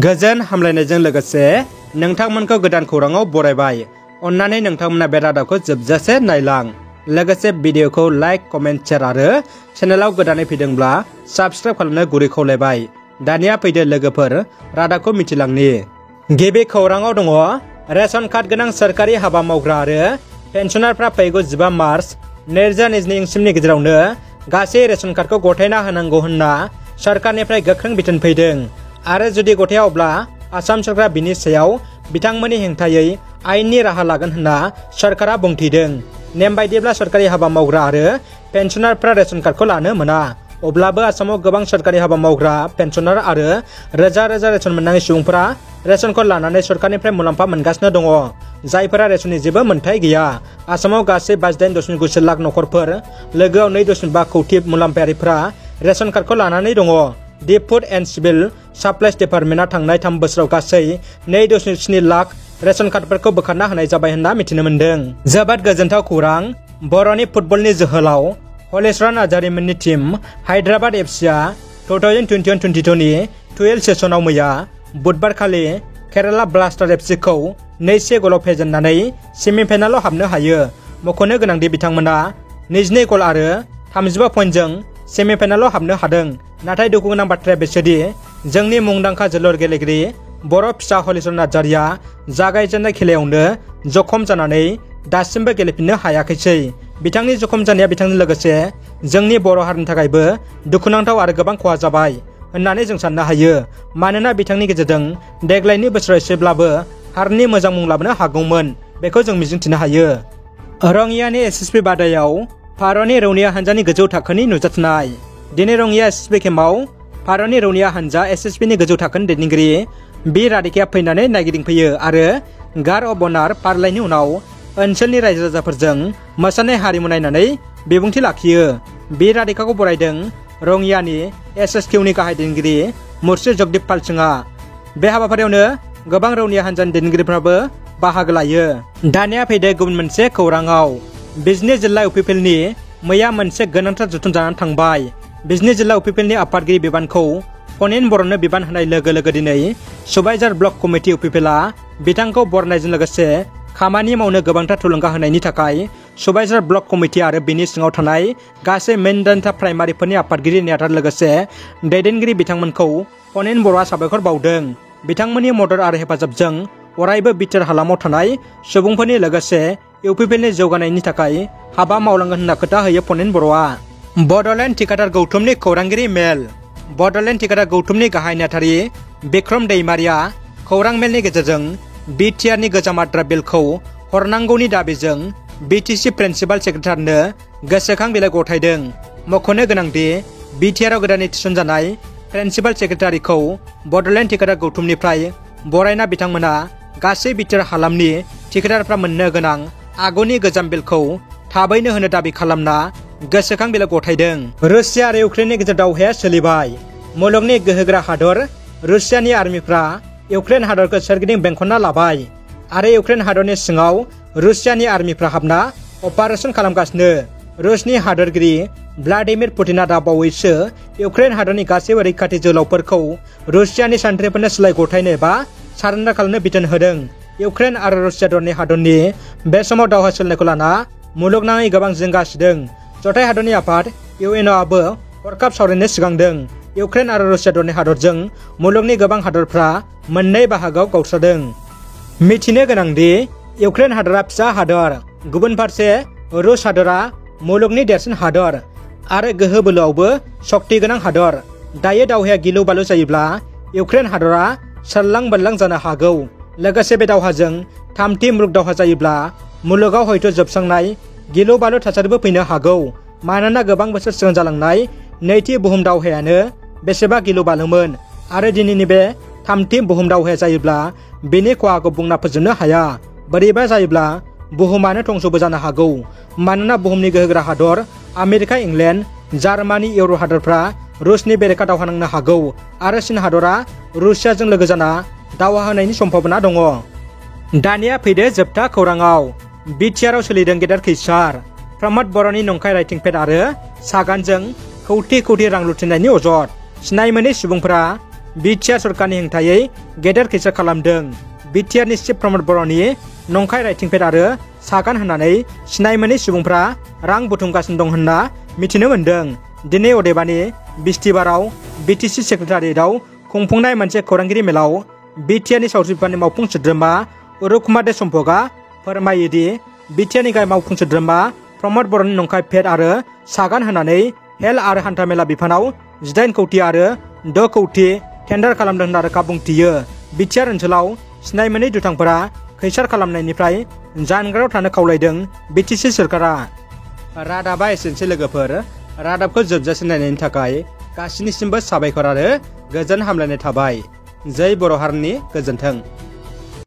गोजोन हामलायनायजों लोगोसे नोंथांमोनखौ गोदान खौराङाव बरायबाय। अन्नानै नोंथांमोना बे रादाबखौ जोबजासे नायलां। लोगोसे भिडिअखौ लाइक, कमेन्ट, शेयार आरो चेनेलाव गोदानै फैदोंब्ला साबस्क्राइब खालामनो गुरै खावलायबाय। दानिया फैदो लोगोफोर रादाबखौ मिथिलांनि। गिबि खौराङाव दङ रेशन कार्ड गोनां सोरखारि हाबा मावग्रा आरो पेन्सनारफ्रा फैगौ 15 मार्च 2022 नि गेजेरावनो गासै रेशन कार्डखौ गथायना होनांगौ होनना सरकारनिफ्राय गोख्रों बिथोन फैदों आरो जुदि गथाया अब्ला आसाम सरकारा बिनि सायाव बिथांमोननि हेंथायै आयेननि राहा लागोन होनना सरकारा बुंथिदों। नेम बायदिब्ला सरकारि हाबा मावग्रा आरो पेन्सनारफ्रा रेशन कार्डखौ लानो मोना। अब्लाबो आसामाव गोबां सरकारि हाबा मावग्रा, पेन्सनार आरो रोजा रोजा रेशन मोननाङि सुबुंफोरा रेशन कार्ड लानानै सरकारनिफ्राय मुलाम्फा मोनगासिनो दङ, जायफोरा रेशननि जेबो मोन्थाय गैया। आसामाव गासै 58.9 लाख नखरफोर, लोगोआव 2.5 कौटि मुलाम्फायारिफोरा रेशन कार्डखौ लानानै दङ। दि फुड एन्ड सिभिल साप्लाइज डिपार्टमेन्टआ थांनाय 3 बोसोराव गासै 2.7 लाख रेशन कार्डफोरखौ बोखारना होनाय जाबाय होनना मिथिनो मोन्दों। जोबोद गोजोनथाव खौरां। बर'नि फुटबलनि जोहोलाव हलिचरन नार्जारीमोननि टीम हायद्राबाद एफसीआ 2021-22 नि 12 सेसनाव मैया बुधबारखालि केराला ब्लास्टार एफसीखौ 2 गलाव फेजेननानै सेमिफाइनालाव हाबनो हायो। मख'नो गोनांदि बिथांमोना 22 गल आरो 35 पइन्टजों सेमिफाइनालाव हाबनो हादों। नाथाय दुखुगोनां बाथ्राया बेसोदि जोंनि मुंदांखा जोलुर गेलेगिरि बर' फिसा हलिचरन नार्जारीआ जागायजेननाय खेलायावनो जखम जानानै दासिमबो गेलेफिननो हायाखैसै। बिथांनि जखम जानाया बिथांजों लोगोसे जोंनि बर' हारिनि थाखायबो दुखुनांथाव आरो गोबां खहा जाबाय होननानै जों साननो हायो। मानोना बिथांनि गेजेरजों देग्लायनि बोसोराव एसेब्लाबो हारिनि मोजां मुं लाबोनो हागौमोन, बेखौ जों मिजिंथिनो हायो। रङियानि एसएसपि बादायाव भारतनि रौनिया हान्जानि गोजौ थाखोनि नुजाथिनाय। दिनै रङिया एसएसपि केम्पआव भारतनि रौनिया हान्जा एसएसपिनि गोजौ थाखोनि दैदेनगिरि बि राधिकाया फैनानै नायगिदिंफैयो आरो गार्ड अफ अनार फारिलाइनि उनाव ओनसोलनि रायजो राजाफोरजों मोसानाय हारिमु नायनानै बिबुंथि लाखियो। बि राधिकाखौ बरायदों रङियानि एसएसकिउनि गाहाय दैदेनगिरि मुर्शिद जगदीप पाल सिंहआ। बे हाबाफारियावनो गोबां रौनिया हान्जानि दैदेनगिरिफ्राबो बाहागो लायो। दानिया फैदो गुबुन मोनसे खौराङाव। बिजनी जिल्ला इउपिपिएलनि मैया मोनसे गोनांथार जथुम जानानै थांबाय। बिजनी जिल्ला इउपिपिएलनि आफादगिरि बिबानखौ फनिन बर'नो बिबान होनाय लोगो लोगो दिनै सुबाइजार ब्लक कमिटि इउपिपिएलआ बिथांखौ बरनायजों लोगोसे खामानि मावनो गोबांथार थुलुंगा होनायनि थाखाय सुबाइजार ब्लक कमिटि आरो बिनि सिङाव थानाय गासै मेनदान्था प्राइमारिफोरनि आफादगिरि नेहाथार लोगोसे दैदेनगिरि बिथांमोनखौ फनिन बर'आ साबायखर बावदों। बिथांमोननि मदद आरो हेफाजाबजों अरायबो बिटिआर हालामाव थानाय सुबुंफोरनि लोगोसे इउपिपिएलनि जौगानायनि थाखाय हाबा मावलांगोन होनना खोथा होयो फनिन बर'आ। बड'लेण्ड थिखादार गौथुमनि खौरांगिरि मेल। बड'लेण्ड थिखादार गौथुमनि गाहाय नेहाथारि बिक्रम दैमारिया खौरां मेलनि गेजेरजों बिटिआरनि गोजाम आद्रा बिलखौ हरनांगौनि दाबिजों बिटिसि प्रिन्सिपाल सेक्रेटारिनो गोसोखां बिलाइ गथायदों। मख'नो गोनांदि बिटिआरआव गोदानै थिसनजानाय प्रिन्सिपाल सेक्रेटारिखौ बड'लेण्ड थिखादार गौथुमनिफ्राय बरायना बिथांमोना गासै बिटिआर हालामनि थिखादारफ्रा मोननो गोनां आगुनि गोजाम बिलखौ थाबैनो होनो दाबि खालामना गोसोखां बिलाइ गथायदों। रुसिया आरो इउक्रेननि गेजेर दावहाया सोलिबाय। मुलुगनि गोहोगोरा हादर रुसियानि आर्मिफ्रा इउक्रेन हादरखौ सोरगिदिं बेंखनना लाबाय आरो इउक्रेन हादरनि सिङाव रुसियानि आर्मिफ्रा हाबना अपारेशन खालामगासिनो। रुसनि हादरगिरि भ्लादिमिर पुतिना दा बावैसो इउक्रेन हादरनि गासैबो रैखाथि जोहोलावफोरखौ रुसियानि सान्थ्रिफोरनो सोलाय गथायनो एबा सारेन्डार खालामनो बिथोन होदों। इउक्रेन आरो रुसिया दरनै हादरनि बे समाव दावहा सोलिनायखौ लाना मुलुगनाङै गोबां जिंगा सिदों। जथाय हादरनि आफाद इउएनअआबो हरखाब सावरायनो सिगांदों। इउक्रेन आरो रुसिया दरनै हादरजों मुलुगनि गोबां हादरफ्रा मोननै बाहागोआव गावस्रादों। मिथिनो गोनांदि इउक्रेन हादरा फिसा हादर, गुबुन फारसे रुस हादरा मुलुगनि देरसिन हादर आरो गोहो बोलोआवबो शक्ति गोनां हादर। दायो दावहाया गिलु बालु जायोब्ला इउक्रेन हादरा सोरलां बोरलां जानो हागौ। लोगोसे बे दावहाजों थामथि मुलुग दावहा जायोब्ला मुलुगाव हयथ' जोबस्रांनाय गिलु बालु थासारिबो फैनो हागौ। मानोना गोबां बोसोर सिगां जालांनाय नैथि बुहुम दावहायानो बेसेबा गिलु बालुमोन आरो दिनैनि बे थामथि बुहुम दावहाया जायोब्ला बेनि खहाखौ बुंना फोजोबनो हाया। बोरैबा जायोब्ला बुहुमानो धंसबो जानो हागौ। मानोना बुहुमनि गोहोगोरा हादर आमेरिका, इंलेण्ड, जार्मानि, इउर' हादरफ्रा रुसनि बेरेखा दावहा नांनो हागौ आरो चीन हादरा रुसियाजों लोगो जाना दावहा होनायनि सम्भाबना दङ। दानिया फैदो जोबथा खौराङाव। बिटिआरआव सोलिदों गेदेर खैसार। प्रमद बर'नि नंखाय राइटिं पेड आरो सागानजों कौटि कौटि रां लुथिनायनि अजद। सिनाय मोनै सुबुंफोरा बिटिआर सरकारनि हेंथायै गेदेर खैसार खालामदों। बिटिआरनि चिफ प्रमद बर'नि नंखाय राइटिं पेड आरो सागान होनानै सिनाय मोनै सुबुंफ्रा रां बुथुमगासिनो दं होनना मिथिनो मोन्दों। दिनै अदेबानि बिस्तिबाराव बिटिसि सेक्रेटारियेटआव खुंफुंनाय मोनसे खौरांगिरि मेलाव बिटिआरनि सावस्रि बिफाननि मावफुं सोद्रोमा उरुकुमार देशमुखआ फोरमायोदि बिटिआरनि गाहाय मावफुं सोद्रोमा प्रमद बर'नि नंखाय पेड आरो सागान होनानै हेल्थ आरो हान्थामेला बिफानाव 18 कौटि आरो 6 कौटि टेन्डार खालामदों होनना रोखा बुंथियो। बिटिआर ओनसोलाव सिनाय मोनै दुथांफोरा खैसार खालामनायनिफ्राय जानगाराव थानो खावलायदों बिटिसि सोरखारा। रादाबा एसेनोसै लोगोफोर। रादाबखौ जोबजासिम नायनायनि थाखाय गासिनिसिमबो साबायखर आरो गोजोन हामलायनाय थाबाय। जै बर' हारिनि गोजोन्थों।